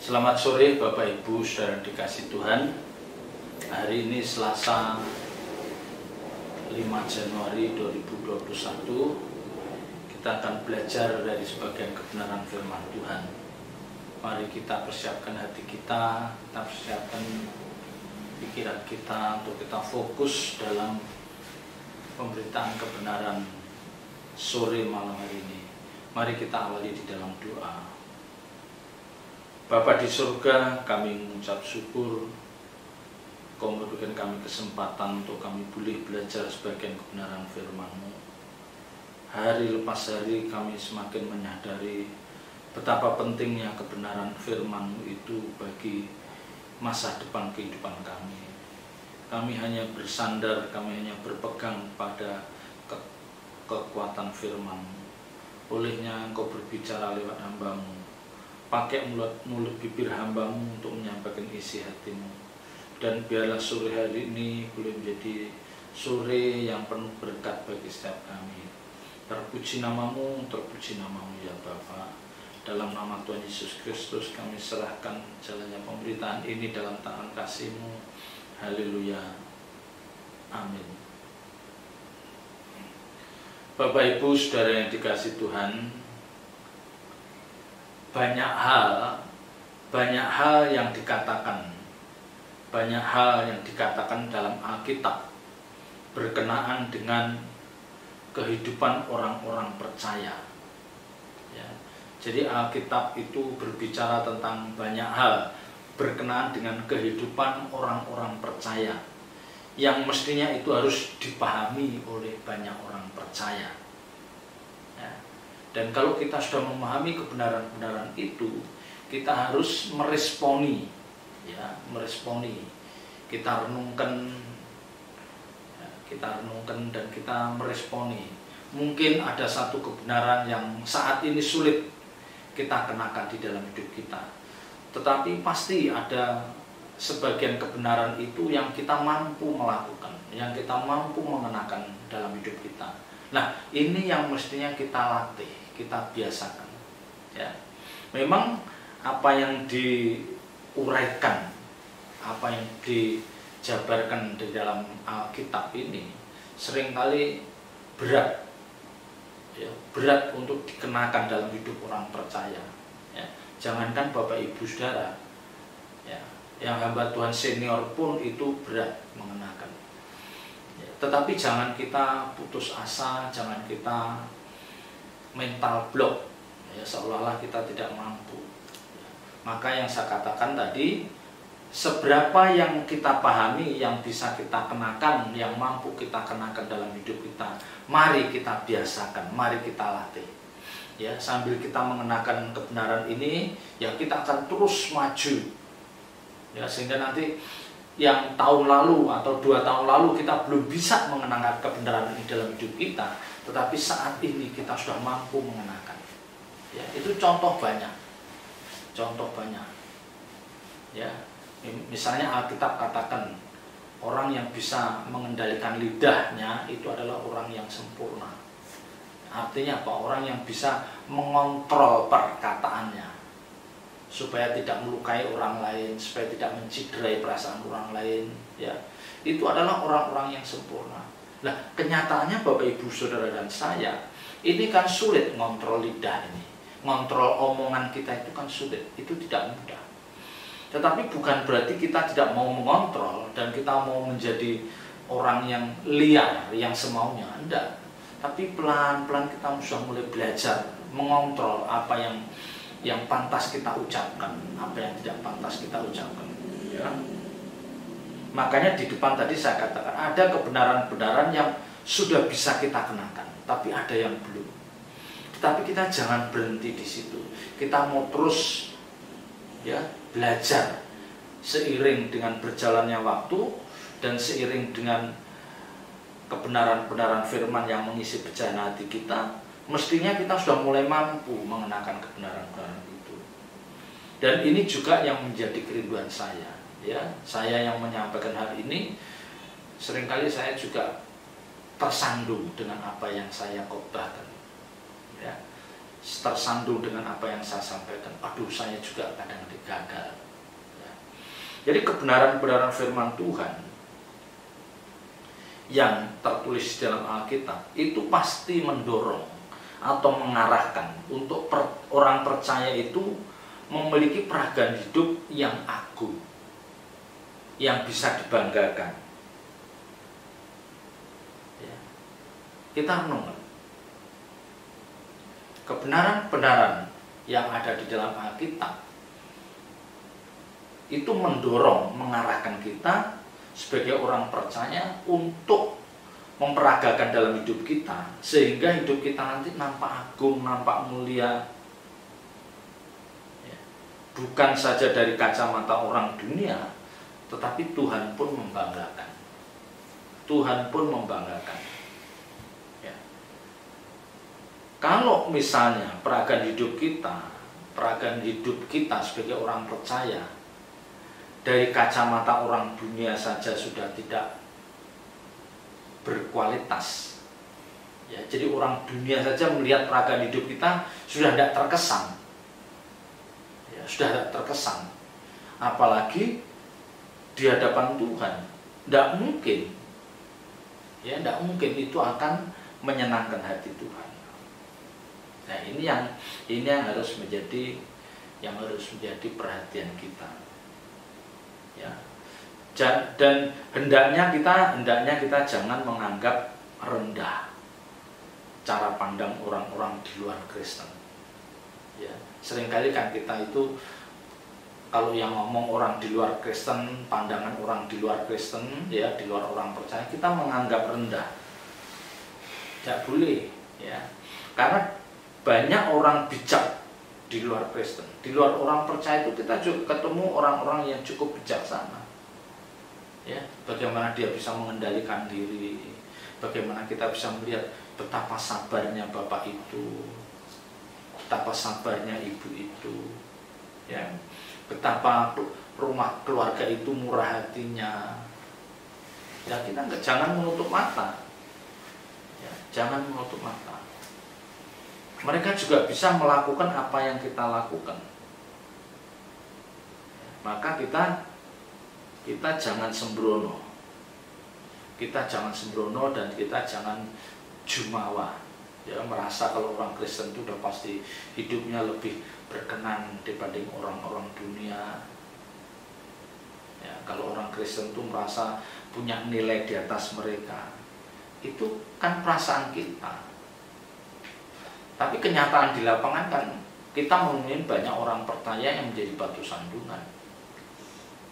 Selamat sore Bapak Ibu Saudara dikasih Tuhan. Hari ini Selasa 5 Januari 2021. Kita akan belajar dari sebagian kebenaran firman Tuhan. Mari kita persiapkan hati kita persiapkan pikiran kita untuk kita fokus dalam pemberitaan kebenaran sore malam hari ini. Mari kita awali di dalam doa. Bapa di surga, kami mengucap syukur Kau memberikan kami kesempatan untuk kami boleh belajar sebagian kebenaran firman-Mu. Hari lepas hari kami semakin menyadari betapa pentingnya kebenaran firman-Mu itu bagi masa depan kehidupan kami. Kami hanya bersandar, kami hanya berpegang pada kekuatan firman-Mu. Olehnya Engkau berbicara lewat hamba-Mu. Pakai mulut bibir hamba-Mu untuk menyampaikan isi hati-Mu. Dan biarlah sore hari ini boleh menjadi sore yang penuh berkat bagi setiap kami. Terpuji nama-Mu, terpuji nama-Mu ya Bapa. Dalam nama Tuhan Yesus Kristus kami serahkan jalannya pemberitaan ini dalam tangan kasih-Mu. Haleluya. Amin. Bapak Ibu Saudara yang dikasih Tuhan, banyak hal yang dikatakan dalam Alkitab berkenaan dengan kehidupan orang-orang percaya. Ya. Jadi Alkitab itu berbicara tentang banyak hal berkenaan dengan kehidupan orang-orang percaya yang mestinya itu harus dipahami oleh banyak orang percaya. Ya. Dan kalau kita sudah memahami kebenaran-kebenaran itu, kita harus meresponi, ya, kita renungkan, dan kita meresponi. Mungkin ada satu kebenaran yang saat ini sulit kita kenakan di dalam hidup kita, tetapi pasti ada sebagian kebenaran itu yang kita mampu melakukan, yang kita mampu mengenakan dalam hidup kita. Nah, ini yang mestinya kita latih, kita biasakan. Ya. Memang apa yang diuraikan, apa yang dijabarkan di dalam Alkitab ini seringkali berat, ya, berat untuk dikenakan dalam hidup orang percaya. Ya. Jangankan Bapak Ibu Saudara, ya, yang hamba Tuhan senior pun itu berat mengenakan. Tetapi jangan kita putus asa, jangan kita mental block, ya, seolah-olah kita tidak mampu. Maka yang saya katakan tadi, seberapa yang kita pahami, yang bisa kita kenakan, yang mampu kita kenakan dalam hidup kita, mari kita biasakan, mari kita latih. Ya, sambil kita mengenakan kebenaran ini, ya kita akan terus maju. Ya, sehingga nanti yang tahun lalu atau 2 tahun lalu kita belum bisa mengenakan kebenaran ini dalam hidup kita, tetapi saat ini kita sudah mampu mengenakan. Ya, itu contoh banyak. Ya, misalnya Alkitab katakan orang yang bisa mengendalikan lidahnya itu adalah orang yang sempurna. Artinya apa? Orang yang bisa mengontrol perkataannya supaya tidak melukai orang lain, supaya tidak menciderai perasaan orang lain, ya. Itu adalah orang-orang yang sempurna. Nah, kenyataannya Bapak Ibu Saudara dan saya, ini kan sulit ngontrol lidah ini. Ngontrol omongan kita itu kan sulit, itu tidak mudah. Tetapi bukan berarti kita tidak mau mengontrol dan kita mau menjadi orang yang liar, yang semaunya, enggak. Tapi pelan-pelan kita sudah mulai belajar mengontrol apa yang pantas kita ucapkan, apa yang tidak pantas kita ucapkan. Ya. Makanya di depan tadi saya katakan ada kebenaran-kebenaran yang sudah bisa kita kenakan, tapi ada yang belum. Tetapi kita jangan berhenti di situ. Kita mau terus, ya, belajar seiring dengan berjalannya waktu dan seiring dengan kebenaran-kebenaran firman yang mengisi pecahan hati kita. Mestinya kita sudah mulai mampu mengenakan kebenaran-kebenaran itu. Dan ini juga yang menjadi kerinduan saya. Ya, saya yang menyampaikan hal ini, seringkali saya juga tersandung dengan apa yang saya khotbahkan. Ya. tersandung dengan apa yang saya sampaikan. Aduh, saya juga kadang gagal. Ya. Jadi kebenaran-kebenaran firman Tuhan yang tertulis dalam Alkitab itu pasti mendorong atau mengarahkan untuk orang percaya itu memiliki peragaan hidup yang agung, yang bisa dibanggakan. Ya. Kita renungkan kebenaran-kebenaran yang ada di dalam Alkitab itu mendorong, mengarahkan kita sebagai orang percaya untuk memperagakan dalam hidup kita, sehingga hidup kita nanti nampak agung, nampak mulia. Ya. Bukan saja dari kacamata orang dunia, tetapi Tuhan pun membanggakan. Tuhan pun membanggakan. Ya. Kalau misalnya peragaan hidup kita sebagai orang percaya dari kacamata orang dunia saja sudah tidak berkualitas, ya, jadi orang dunia saja melihat peragaan hidup kita sudah tidak terkesan, ya, sudah tidak terkesan, apalagi di hadapan Tuhan, tidak mungkin, ya, tidak mungkin itu akan menyenangkan hati Tuhan. Nah, ini yang harus menjadi perhatian kita. Ya. Dan hendaknya kita jangan menganggap rendah cara pandang orang-orang di luar Kristen. Ya, seringkali kan kita itu kalau yang ngomong orang di luar Kristen, pandangan orang di luar Kristen, ya, di luar orang percaya, kita menganggap rendah. Tidak boleh, ya. Karena banyak orang bijak di luar Kristen. Di luar orang percaya itu kita juga ketemu orang-orang yang cukup bijaksana. Ya, bagaimana dia bisa mengendalikan diri, bagaimana kita bisa melihat betapa sabarnya bapak itu, betapa sabarnya ibu itu, ya, betapa rumah keluarga itu murah hatinya. Ya, kita jangan menutup mata, ya, jangan menutup mata. Mereka juga bisa melakukan apa yang kita lakukan. Maka kita jangan sembrono. Kita jangan sembrono dan kita jangan jumawa. Ya, merasa kalau orang Kristen itu udah pasti hidupnya lebih berkenan dibanding orang-orang dunia. Ya, kalau orang Kristen itu merasa punya nilai di atas mereka. Itu kan perasaan kita. Tapi kenyataan di lapangan kan kita menemukan banyak orang percaya yang menjadi batu sandungan.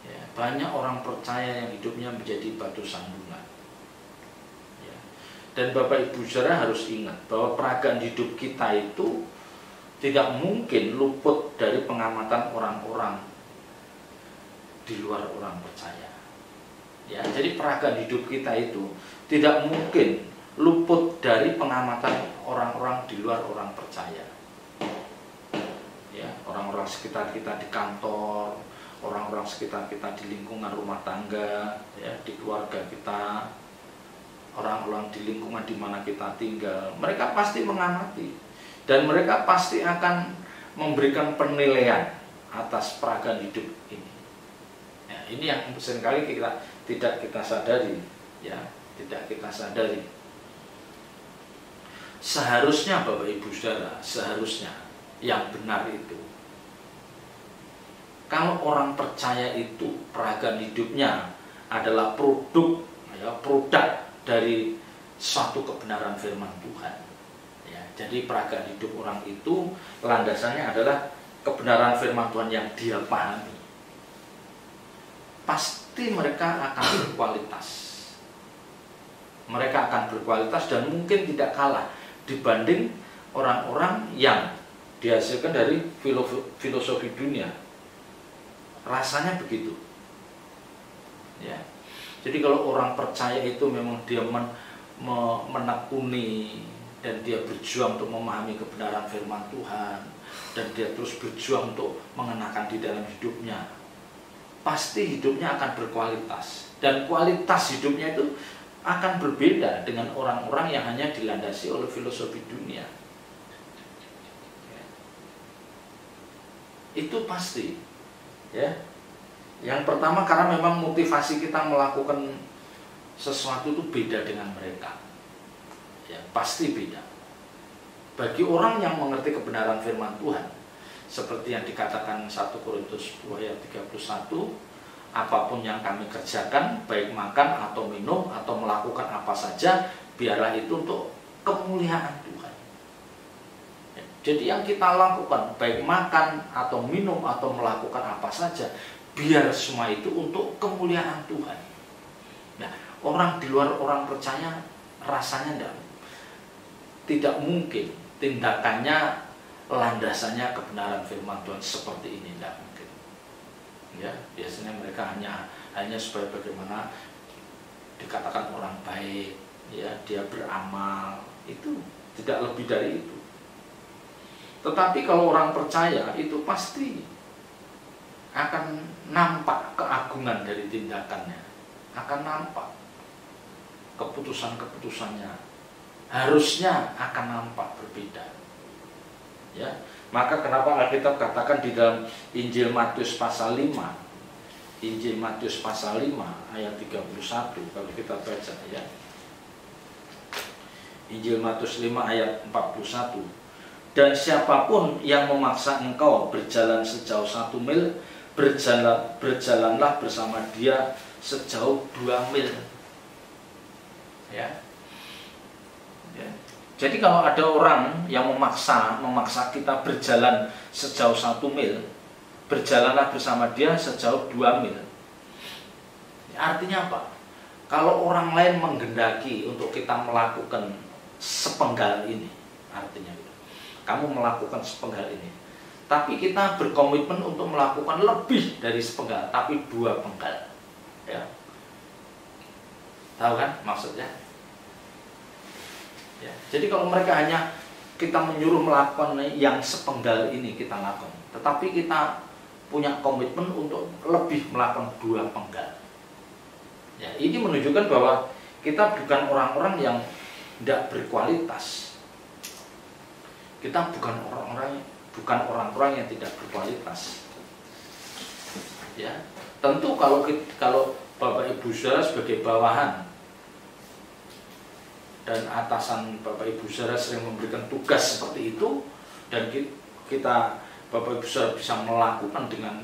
Ya, banyak orang percaya yang hidupnya menjadi batu sandungan. Ya. Dan Bapak Ibu Saudara harus ingat bahwa peragaan hidup kita itu tidak mungkin luput dari pengamatan orang-orang di luar orang percaya. Ya, jadi peragaan hidup kita itu tidak mungkin luput dari pengamatan orang-orang di luar orang percaya. Ya, orang-orang sekitar kita di kantor, orang-orang sekitar kita di lingkungan rumah tangga, ya, di keluarga kita, orang-orang di lingkungan di mana kita tinggal. Mereka pasti mengamati dan mereka pasti akan memberikan penilaian atas peragaan hidup ini. Ya, ini yang seringkali kita tidak kita sadari, ya, tidak kita sadari. Seharusnya Bapak Ibu Saudara, seharusnya yang benar itu, kalau orang percaya itu peragaan hidupnya adalah produk dari suatu kebenaran firman Tuhan. Ya, jadi peragaan hidup orang itu landasannya adalah kebenaran firman Tuhan yang dia pahami. Pasti mereka akan berkualitas. Mereka akan berkualitas dan mungkin tidak kalah dibanding orang-orang yang dihasilkan dari filosofi dunia. Rasanya begitu. Ya. Jadi kalau orang percaya itu memang dia menekuni dan dia berjuang untuk memahami kebenaran firman Tuhan dan dia terus berjuang untuk mengenakan di dalam hidupnya, pasti hidupnya akan berkualitas dan kualitas hidupnya itu akan berbeda dengan orang-orang yang hanya dilandasi oleh filosofi dunia. Itu pasti. Ya. Yang pertama karena memang motivasi kita melakukan sesuatu itu beda dengan mereka. Ya, pasti beda. Bagi orang yang mengerti kebenaran firman Tuhan, seperti yang dikatakan 1 Korintus 10 ayat 31, apapun yang kami kerjakan, baik makan atau minum atau melakukan apa saja, biarlah itu untuk kemuliaan Tuhan. Ya, jadi yang kita lakukan, baik makan atau minum atau melakukan apa saja, biar semua itu untuk kemuliaan Tuhan. Nah, orang di luar orang percaya rasanya tidak mungkin tindakannya landasannya kebenaran firman Tuhan seperti ini, tidak mungkin. Ya, biasanya mereka hanya supaya bagaimana dikatakan orang baik, ya, dia beramal, itu tidak lebih dari itu. Tetapi kalau orang percaya itu pasti akan nampak keagungan dari tindakannya, akan nampak keputusan-keputusannya, harusnya akan nampak berbeda. Ya, maka kenapa Alkitab katakan di dalam Injil Matius pasal 5, Injil Matius pasal 5 ayat 31, kalau kita baca ya, Injil Matius 5 ayat 41, dan siapapun yang memaksa engkau berjalan sejauh 1 mil, berjalanlah bersama dia sejauh 2 mil. Ya. Ya. Jadi kalau ada orang yang memaksa kita berjalan sejauh 1 mil, berjalanlah bersama dia sejauh 2 mil. Artinya apa? Kalau orang lain menggendaki untuk kita melakukan sepenggal ini, artinya kamu melakukan sepenggal ini, tapi kita berkomitmen untuk melakukan lebih dari sepenggal, tapi 2 penggal. Ya. Tahu kan maksudnya? Ya, jadi kalau mereka hanya kita menyuruh melakukan yang sepenggal ini kita lakukan, tetapi kita punya komitmen untuk lebih melakukan 2 penggal. Ya, ini menunjukkan bahwa kita bukan orang-orang yang tidak berkualitas. Kita bukan orang-orang yang tidak berkualitas. Ya, tentu kalau Bapak Ibu Saudara sebagai bawahan dan atasan Bapak Ibu Saudara sering memberikan tugas seperti itu, dan kita Bapak Ibu Saudara bisa melakukan dengan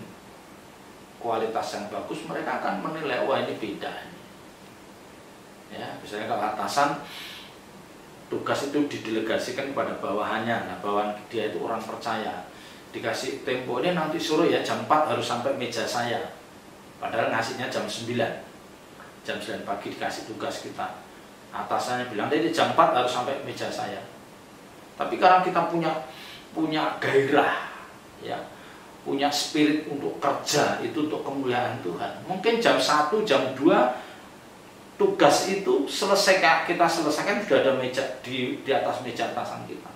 kualitas yang bagus, mereka akan menilai, wah ini beda. Ya, misalnya kalau atasan tugas itu didelegasikan kepada bawahannya, nah bawahan dia itu orang percaya, dikasih tempo ini nanti suruh ya jam 4 harus sampai meja saya, padahal ngasihnya jam 9 pagi dikasih tugas kita. Atasannya bilang, ini jam 4 harus sampai meja saya. Tapi karena kita punya gairah, ya, punya spirit untuk kerja, itu untuk kemuliaan Tuhan. Mungkin jam 1, jam 2 tugas itu kita selesaikan, sudah ada meja di atas meja atasan kita.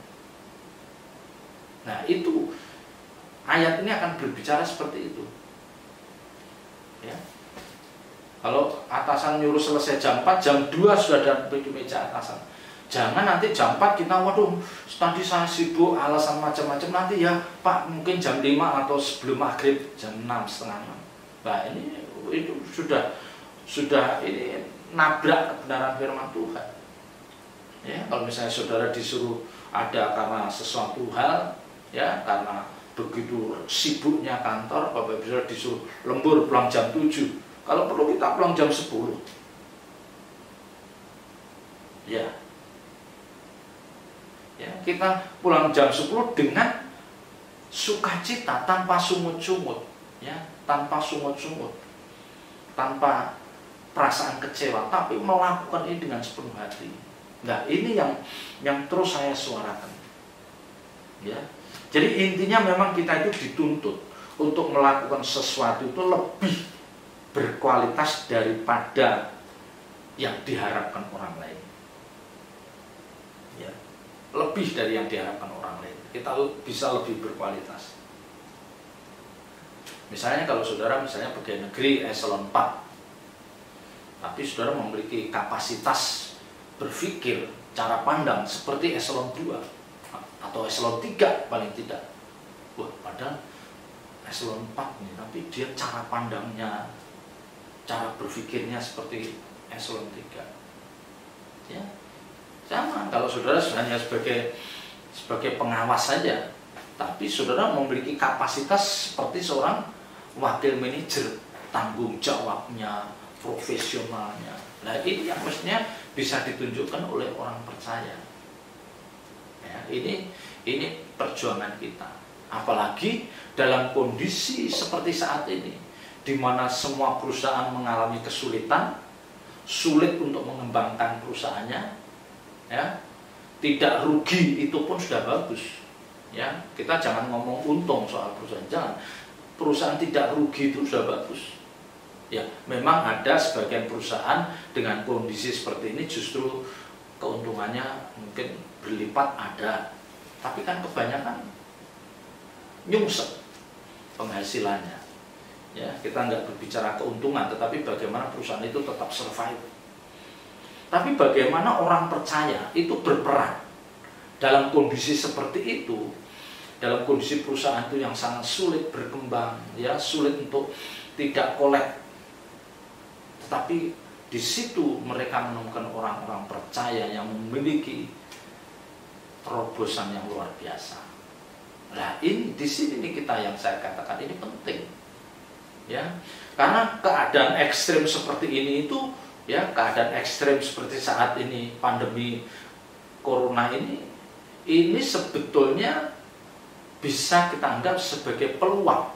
Nah, itu ayat ini akan berbicara seperti itu. Ya. Kalau atasan nyuruh selesai jam 4, jam 2 sudah ada di meja atasan. Jangan nanti jam 4 kita, waduh, tadi saya sibuk, alasan macam-macam, nanti ya Pak mungkin jam 5 atau sebelum maghrib, jam 6, setengah 6. Nah ini itu sudah ini nabrak kebenaran firman Tuhan. Ya, kalau misalnya saudara disuruh ada karena sesuatu hal, ya karena begitu sibuknya kantor, Bapak Ibu disuruh lembur pulang jam 7. Kalau perlu kita pulang jam 10. Ya. Ya, kita pulang jam 10 dengan sukacita, tanpa sungut-sungut, ya, tanpa sungut-sungut, tanpa perasaan kecewa, tapi melakukan ini dengan sepenuh hati. Nah, ini yang terus saya suarakan. Ya. Jadi intinya memang kita itu dituntut untuk melakukan sesuatu itu lebih berkualitas daripada yang diharapkan orang lain. Ya, lebih dari yang diharapkan orang lain. Kita bisa lebih berkualitas. Misalnya kalau saudara pegawai negeri eselon 4, tapi saudara memiliki kapasitas berpikir, cara pandang seperti eselon 2 atau eselon 3 paling tidak. Wah, padahal eselon 4 nih, tapi dia cara pandangnya, cara berpikirnya seperti eselon 3. Ya, sama. Kalau saudara hanya sebagai pengawas saja, tapi saudara memiliki kapasitas seperti seorang wakil manajer, tanggung jawabnya, profesionalnya. Nah, ini yang mestinya bisa ditunjukkan oleh orang percaya. Ya, ini perjuangan kita. Apalagi dalam kondisi seperti saat ini, di mana semua perusahaan mengalami kesulitan, sulit untuk mengembangkan perusahaannya, ya, tidak rugi itu pun sudah bagus. Ya, kita jangan ngomong untung soal perusahaan, jangan. Perusahaan tidak rugi itu sudah bagus. Ya, memang ada sebagian perusahaan dengan kondisi seperti ini justru keuntungannya mungkin berlipat ada, tapi kan kebanyakan nyungsep penghasilannya. Ya, kita nggak berbicara keuntungan, tetapi bagaimana perusahaan itu tetap survive. Tapi bagaimana orang percaya itu berperan dalam kondisi seperti itu, dalam kondisi perusahaan itu yang sangat sulit berkembang, ya, sulit untuk tidak kolab. Tetapi di situ mereka menemukan orang-orang percaya yang memiliki terobosan yang luar biasa. Nah, ini di sini nih kita yang saya katakan ini penting. Ya, karena keadaan ekstrim seperti ini itu, ya, keadaan ekstrim seperti saat ini pandemi corona ini sebetulnya bisa kita anggap sebagai peluang,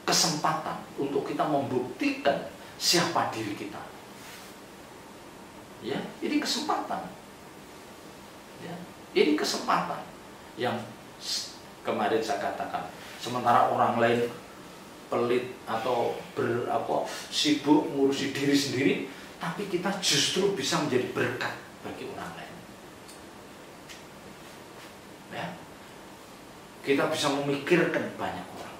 kesempatan untuk kita membuktikan siapa diri kita. Ya, ini kesempatan. Ya, ini kesempatan yang kemarin saya katakan. Sementara orang lain pelit atau sibuk ngurusi diri sendiri, tapi kita justru bisa menjadi berkat bagi orang lain. Ya, kita bisa memikirkan banyak orang.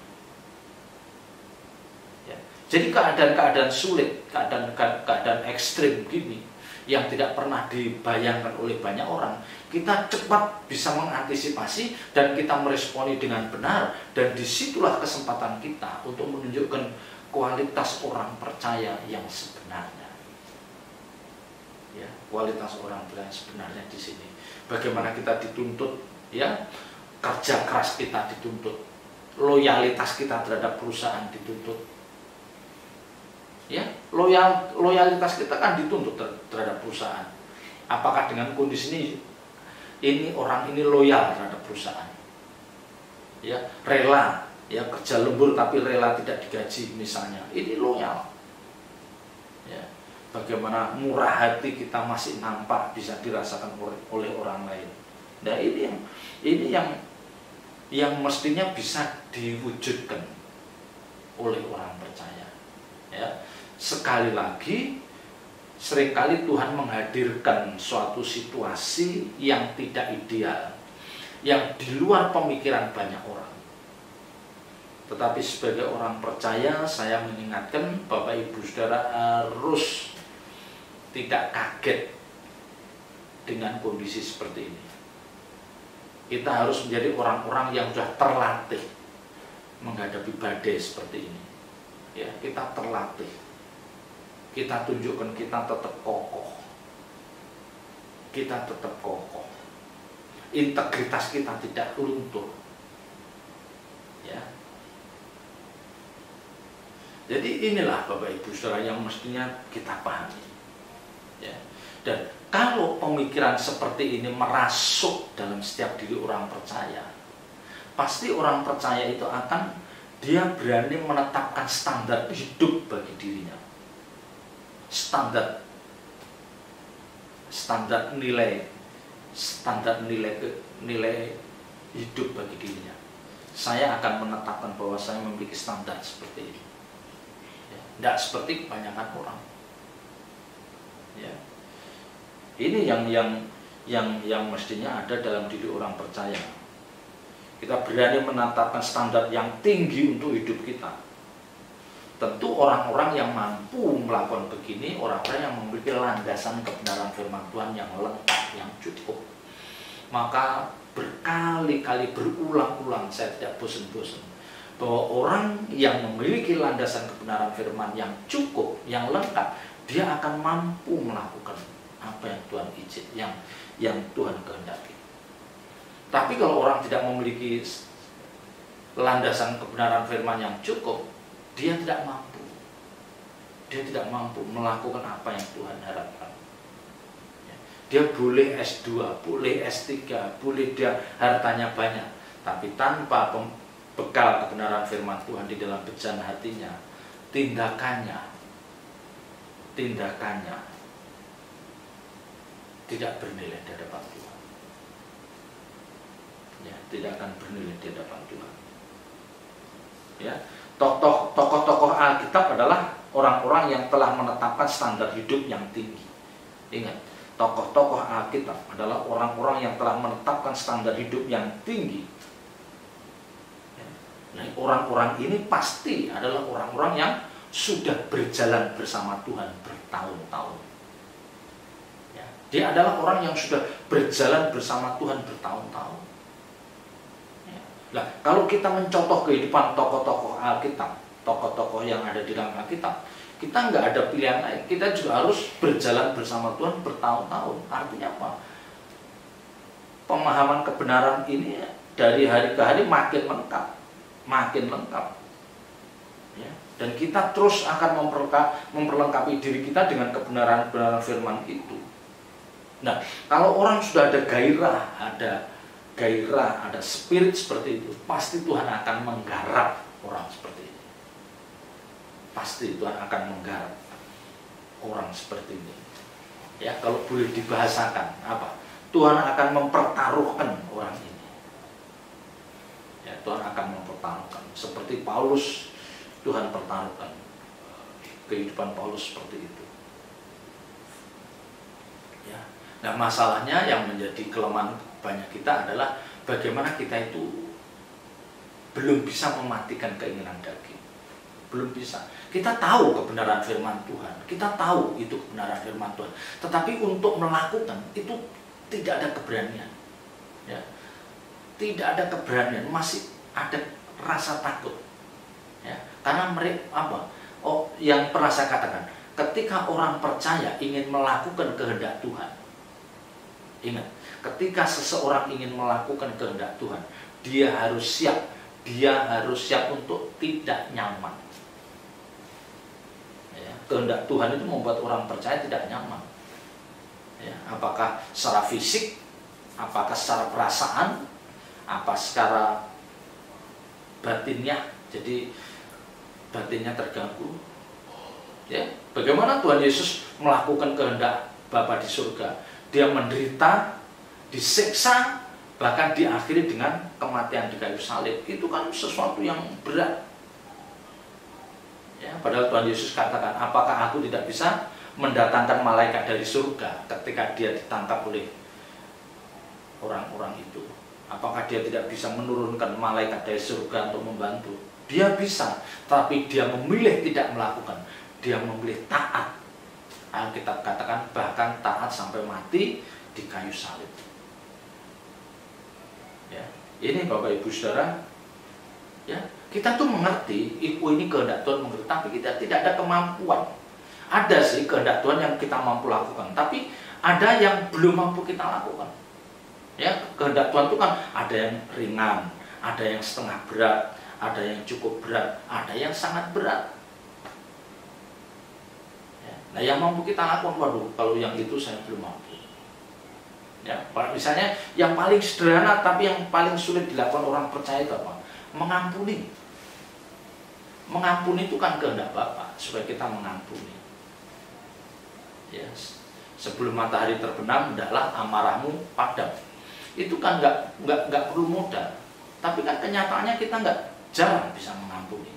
Ya, jadi keadaan-keadaan sulit, keadaan ekstrim begini yang tidak pernah dibayangkan oleh banyak orang, kita cepat bisa mengantisipasi dan kita meresponi dengan benar, dan disitulah kesempatan kita untuk menunjukkan kualitas orang percaya yang sebenarnya. Ya, kualitas orang percaya sebenarnya di sini. Bagaimana kita dituntut, ya, kerja keras kita dituntut, loyalitas kita terhadap perusahaan dituntut. Ya, loyalitas kita kan dituntut terhadap perusahaan. Apakah dengan kondisi ini orang ini loyal terhadap perusahaan? Ya, rela, ya, kerja lembur tapi rela tidak digaji misalnya. Ini loyal. Ya, bagaimana murah hati kita masih nampak bisa dirasakan oleh orang lain. Nah, ini yang mestinya bisa diwujudkan oleh orang percaya. Ya, sekali lagi, seringkali Tuhan menghadirkan suatu situasi yang tidak ideal, yang di luar pemikiran banyak orang. Tetapi sebagai orang percaya, saya mengingatkan Bapak Ibu Saudara harus tidak kaget dengan kondisi seperti ini. Kita harus menjadi orang-orang yang sudah terlatih menghadapi badai seperti ini. Ya, kita terlatih. Kita tunjukkan kita tetap kokoh. Kita tetap kokoh. Integritas kita tidak luntur. Ya. Jadi inilah Bapak Ibu Saudara yang mestinya kita pahami. Ya. Dan kalau pemikiran seperti ini merasuk dalam setiap diri orang percaya, pasti orang percaya itu dia berani menetapkan standar hidup bagi dirinya. Standar nilai hidup bagi dirinya. Saya akan menetapkan bahwa saya memiliki standar seperti ini. Ya, tidak seperti kebanyakan orang. Ya. Ini yang mestinya ada dalam diri orang percaya. Kita berani menetapkan standar yang tinggi untuk hidup kita. Tentu orang-orang yang mampu melakukan begini, orang-orang yang memiliki landasan kebenaran firman Tuhan yang lengkap, yang cukup. Maka berkali-kali berulang-ulang saya tidak bosan-bosan bahwa orang yang memiliki landasan kebenaran firman yang cukup, yang lengkap, dia akan mampu melakukan apa yang Tuhan izinkan, yang Tuhan kehendaki. Tapi kalau orang tidak memiliki landasan kebenaran firman yang cukup, dia tidak mampu. Dia tidak mampu melakukan apa yang Tuhan harapkan. Dia boleh S2, boleh S3, boleh dia hartanya banyak, tapi tanpa bekal kebenaran firman Tuhan di dalam bejana hatinya, tindakannya tidak bernilai di hadapan Tuhan. Ya, tidak akan bernilai di hadapan Tuhan. Ya, tokoh-tokoh Alkitab adalah orang-orang yang telah menetapkan standar hidup yang tinggi. Ingat, tokoh-tokoh Alkitab adalah orang-orang yang telah menetapkan standar hidup yang tinggi. Nah, orang-orang ini pasti adalah orang-orang yang sudah berjalan bersama Tuhan bertahun-tahun. Ya, dia adalah orang yang sudah berjalan bersama Tuhan bertahun-tahun. Ya. Nah, kalau kita mencontoh kehidupan tokoh-tokoh Alkitab, tokoh-tokoh yang ada di dalam Alkitab, kita nggak ada pilihan lain. Kita juga harus berjalan bersama Tuhan bertahun-tahun. Artinya apa? Pemahaman kebenaran ini dari hari ke hari makin lengkap. Ya. Dan kita terus akan memperlengkapi diri kita dengan kebenaran-kebenaran firman itu. Nah, kalau orang sudah ada gairah, ada spirit seperti itu, pasti Tuhan akan menggarap orang seperti ini. Pasti Tuhan akan menggarap orang seperti ini. Ya, kalau boleh dibahasakan apa? Tuhan akan mempertaruhkan orang ini. Ya, Tuhan akan mempertaruhkan. Seperti Paulus, Tuhan pertaruhkan kehidupan Paulus seperti itu. Ya. Nah, masalahnya yang menjadi kelemahan banyak kita adalah bagaimana kita itu belum bisa mematikan keinginan daging. Belum bisa. Kita tahu kebenaran firman Tuhan, kita tahu itu kebenaran firman Tuhan, tetapi untuk melakukan itu tidak ada keberanian. Ya. Tidak ada keberanian, masih ada rasa takut. Ya. Karena mereka yang pernah saya katakan, ketika orang percaya ingin melakukan kehendak Tuhan, ingat, ketika seseorang ingin melakukan kehendak Tuhan, dia harus siap untuk tidak nyaman. Ya, kehendak Tuhan itu membuat orang percaya tidak nyaman. Ya, apakah secara fisik, apakah secara perasaan, apa secara batinnya, jadi batinnya terganggu. Ya, bagaimana Tuhan Yesus melakukan kehendak Bapa di surga? Dia menderita, disiksa, bahkan diakhiri dengan kematian di kayu salib. Itu kan sesuatu yang berat. Ya, padahal Tuhan Yesus katakan, apakah aku tidak bisa mendatangkan malaikat dari surga ketika dia ditangkap oleh orang-orang itu? Apakah dia tidak bisa menurunkan malaikat dari surga untuk membantu? Dia bisa, tapi dia memilih tidak melakukan. Dia memilih taat. Alkitab katakan bahkan taat sampai mati di kayu salib. Ya, ini Bapak Ibu Saudara, ya, kita tuh mengerti, ini kehendak Tuhan mengerti, tapi kita tidak ada kemampuan. Ada sih kehendak Tuhan yang kita mampu lakukan, tapi ada yang belum mampu kita lakukan. Ya, kehendak Tuhan itu kan ada yang ringan, ada yang setengah berat, ada yang cukup berat, ada yang sangat berat. Ya, nah, yang mampu kita lakukan, waduh, kalau yang itu saya belum mampu. Ya, misalnya yang paling sederhana tapi yang paling sulit dilakukan orang percaya itu apa? Mengampuni. Mengampuni itu kan kehendak Bapa, supaya kita mengampuni. Yes. Sebelum matahari terbenam, hendaklah amarahmu padam. Itu kan nggak perlu modal, tapi kan kenyataannya kita jarang bisa mengampuni.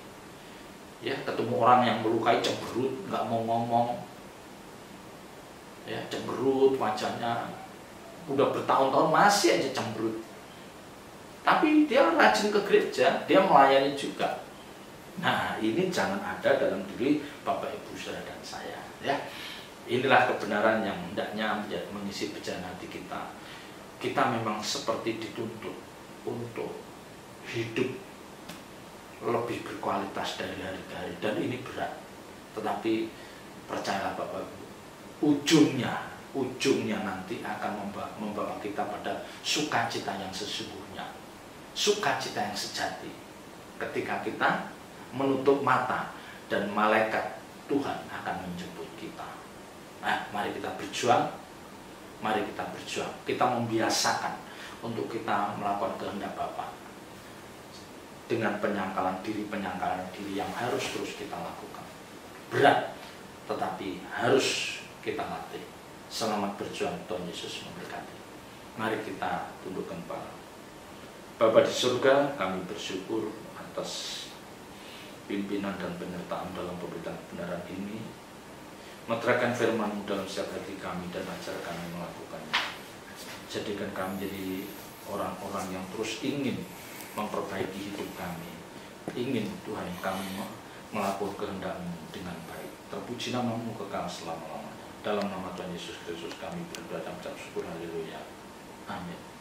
Ya, ketemu orang yang melukai, cemberut, nggak mau ngomong, ya, cemberut wajahnya, udah bertahun-tahun masih aja cemberut. Tapi dia rajin ke gereja, dia melayani juga. Nah, ini jangan ada dalam diri Bapak Ibu Saudara dan saya. Ya, inilah kebenaran yang hendaknya mengisi bejana hati kita. Kita memang seperti dituntut untuk hidup lebih berkualitas dari hari ke hari, dan ini berat. Tetapi percayalah Bapak Ibu, ujungnya nanti akan membawa kita pada sukacita yang sesungguhnya, sukacita yang sejati, ketika kita menutup mata dan malaikat Tuhan akan menjemput kita. Nah, mari kita berjuang, kita membiasakan untuk kita melakukan kehendak Bapa dengan penyangkalan diri yang harus terus kita lakukan. Berat, tetapi harus kita latih. Selamat berjuang, Tuhan Yesus memberkati. Mari kita tundukkan kepala. Bapa di surga, kami bersyukur atas pimpinan dan penyertaan dalam pemberitaan kebenaran ini. Meteraikan firman-Mu dalam setiap hati kami dan ajar kami melakukannya. Jadikan kami jadi orang-orang yang terus ingin memperbaiki hidup kami. Ingin Tuhan kami melakukan kehendak-Mu dengan baik. Terpuji nama-Mu kekal selama-lamanya. Dalam nama Tuhan Yesus Kristus kami berdoa dan mengucap syukur. Haleluya. Amin.